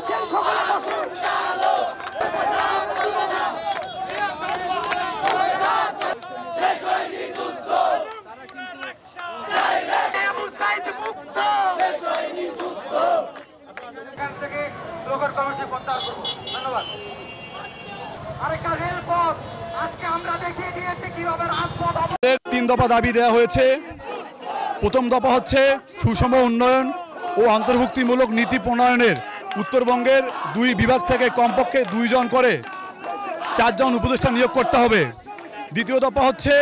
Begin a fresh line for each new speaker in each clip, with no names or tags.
আছেন সকলে বসুন। ধন্যবাদ। আরেকটা রেলপথ আজকে আমরা দেখিয়ে দিয়েছি কিভাবে রাজপথ।
3 দফা দাবি দেওয়া হয়েছে। প্রথম দফা হচ্ছে সুষম উন্নয়ন ও অন্তর্ভুক্তিমূলক নীতি প্রণয়নের উত্তরবঙ্গের 2 বিভাগ থেকে কমপক্ষে 2 জন করে 4 জন উপদেষ্টা নিয়োগ করতে হবে। দ্বিতীয় দফা হচ্ছে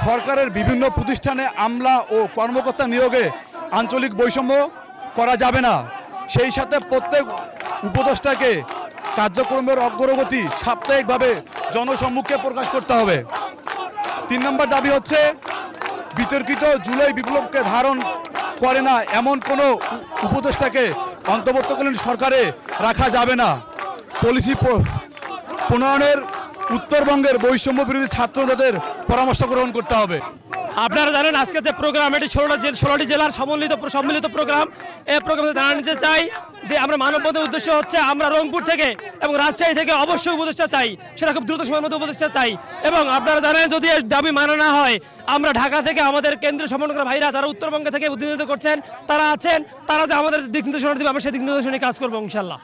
সরকারের বিভিন্ন প্রতিষ্ঠানে আমলা ও কর্মকর্তা নিয়োগে আঞ্চলিক বৈষম্য করা যাবে না। সেই সাথে প্রত্যেক উপদেষ্টাকে কার্যক্রমের অগ্রগতি সাপ্তাহিকভাবে জনসম্মুখে প্রকাশ করতে হবে। 3 নম্বর দাবি হচ্ছে বিতর্কিত জুলাই বিপ্লবকে ধারণ করে না এমন কোনো উপদেষ্টাকে অন্তর্বর্তীকালীন সরকারে রাখা যাবে না। পলিসি প্রণয়নের উত্তরবঙ্গের বৈষম্য বিরোধী ছাত্রদের পরামর্শ গ্রহণ করতে হবে।
আপনারা জানেন আজকে যে প্রোগ্রাম, এটি 16টি জেলার সম্মিলিত প্রোগ্রাম। এই প্রোগ্রামে জানা নিতে চাই যে আমরা মানববন্ধনের উদ্দেশ্য হচ্ছে আমরা রংপুর থেকে এবং রাজশাহী থেকে অবশ্যই উপদেষ্টা চাই, সেটা খুব দ্রুত সময়ের মধ্যে উপদেষ্টা চাই। এবং আপনারা জানেন যদি এর দাবি মানা না হয়, আমরা ঢাকা থেকে আমাদের কেন্দ্রীয় সমন্বয়কারী ভাইরা যারা উত্তরবঙ্গ থেকে প্রতিনিধিত্ব করছেন তারা আছেন, তারা যে আমাদের দিক নির্দেশনা দেবে আমরা সেই দিক নির্দেশনা কাজ করবো ইনশাল্লাহ।